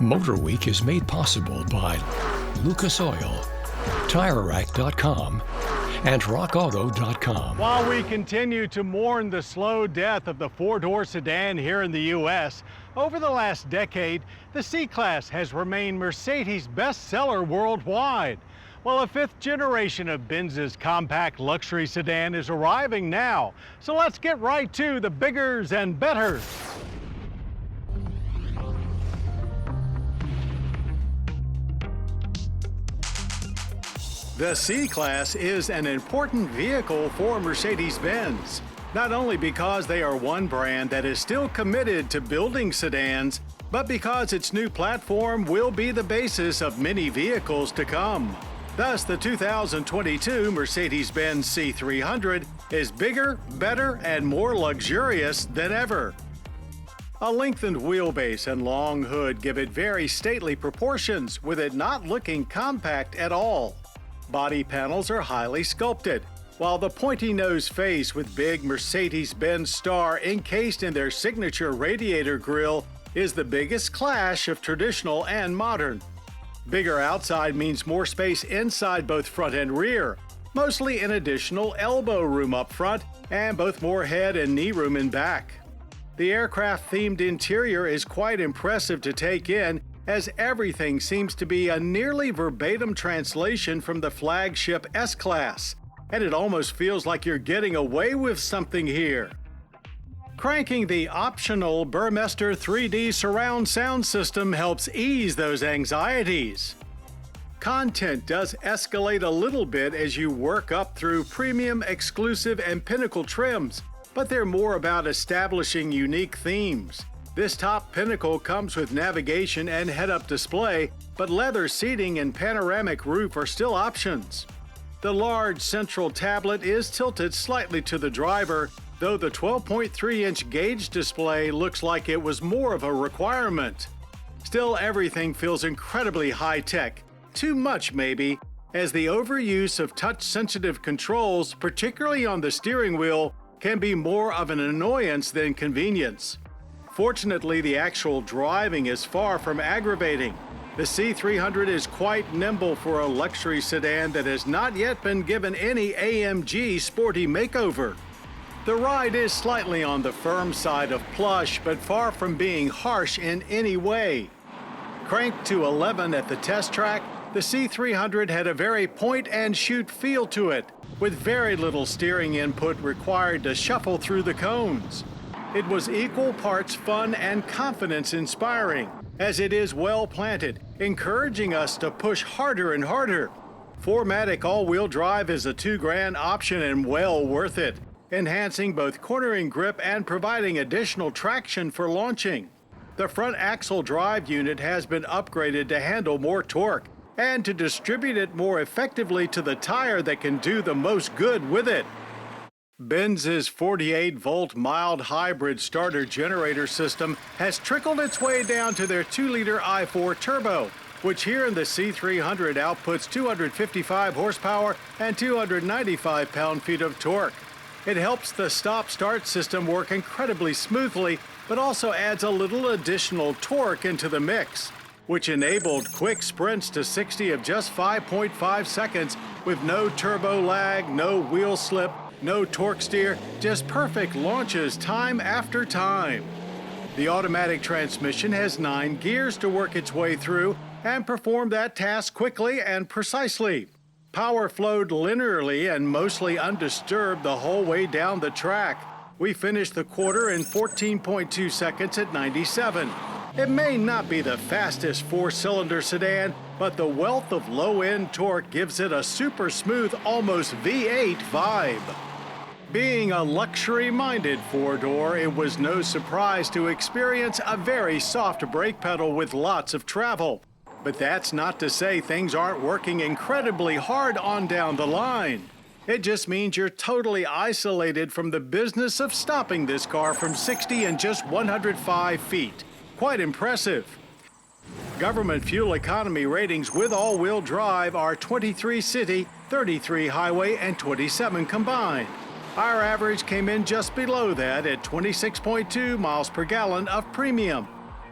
MotorWeek is made possible by Lucas Oil, TireRack.com, and RockAuto.com. While we continue to mourn the slow death of the four-door sedan here in the U.S., over the last decade, the C-Class has remained Mercedes' bestseller worldwide. Well, a fifth generation of Benz's compact luxury sedan is arriving now. So let's get right to the biggers and betters. The C-Class is an important vehicle for Mercedes-Benz, not only because they are one brand that is still committed to building sedans, but because its new platform will be the basis of many vehicles to come. Thus, the 2022 Mercedes-Benz C300 is bigger, better, and more luxurious than ever. A lengthened wheelbase and long hood give it very stately proportions, with it not looking compact at all. Body panels are highly sculpted, while the pointy nose face with big Mercedes-Benz star encased in their signature radiator grille is the biggest clash of traditional and modern. Bigger outside means more space inside both front and rear, mostly an additional elbow room up front and both more head and knee room in back. The aircraft-themed interior is quite impressive to take in, as everything seems to be a nearly verbatim translation from the flagship S-Class, and it almost feels like you're getting away with something here. Cranking the optional Burmester 3D surround sound system helps ease those anxieties. Content does escalate a little bit as you work up through premium, exclusive, and pinnacle trims, but they're more about establishing unique themes. This top pinnacle comes with navigation and head-up display, but leather seating and panoramic roof are still options. The large central tablet is tilted slightly to the driver, though the 12.3-inch gauge display looks like it was more of a requirement. Still, everything feels incredibly high-tech, too much maybe, as the overuse of touch-sensitive controls, particularly on the steering wheel, can be more of an annoyance than convenience. Fortunately, the actual driving is far from aggravating. The C300 is quite nimble for a luxury sedan that has not yet been given any AMG sporty makeover. The ride is slightly on the firm side of plush, but far from being harsh in any way. Cranked to 11 at the test track, the C300 had a very point-and-shoot feel to it, with very little steering input required to shuffle through the cones. It was equal parts fun and confidence-inspiring, as it is well planted, encouraging us to push harder and harder. 4MATIC all-wheel drive is a $2,000 option and well worth it, enhancing both cornering grip and providing additional traction for launching. The front axle drive unit has been upgraded to handle more torque and to distribute it more effectively to the tire that can do the most good with it. Benz's 48-volt mild hybrid starter generator system has trickled its way down to their 2-liter i4 turbo, which here in the C300 outputs 255 horsepower and 295 pound-feet of torque. It helps the stop-start system work incredibly smoothly, but also adds a little additional torque into the mix, which enabled quick sprints to 60 of just 5.5 seconds with no turbo lag, no wheel slip, no torque steer, just perfect launches time after time. The automatic transmission has 9 gears to work its way through and perform that task quickly and precisely. Power flowed linearly and mostly undisturbed the whole way down the track. We finished the quarter in 14.2 seconds at 97. It may not be the fastest 4-cylinder sedan, but the wealth of low-end torque gives it a super smooth, almost V8 vibe. Being a luxury-minded four-door, it was no surprise to experience a very soft brake pedal with lots of travel. But that's not to say things aren't working incredibly hard on down the line. It just means you're totally isolated from the business of stopping this car from 60 in just 105 feet. Quite impressive. Government fuel economy ratings with all-wheel drive are 23 city, 33 highway, and 27 combined. Our average came in just below that at 26.2 miles per gallon of premium.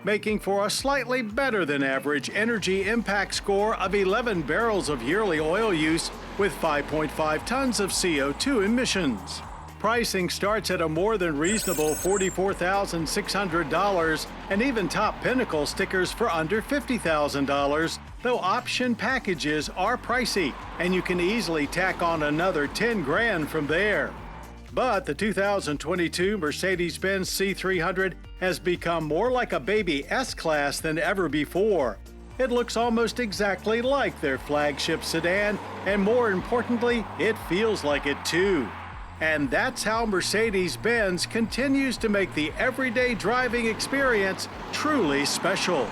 making for a slightly better than average energy impact score of 11 barrels of yearly oil use with 5.5 tons of CO2 emissions. Pricing starts at a more than reasonable $44,600 and even top Pinnacle stickers for under $50,000, though option packages are pricey and you can easily tack on another 10 grand from there. But the 2022 Mercedes-Benz C300 has become more like a baby S-Class than ever before. It looks almost exactly like their flagship sedan, and more importantly, it feels like it too. And that's how Mercedes-Benz continues to make the everyday driving experience truly special.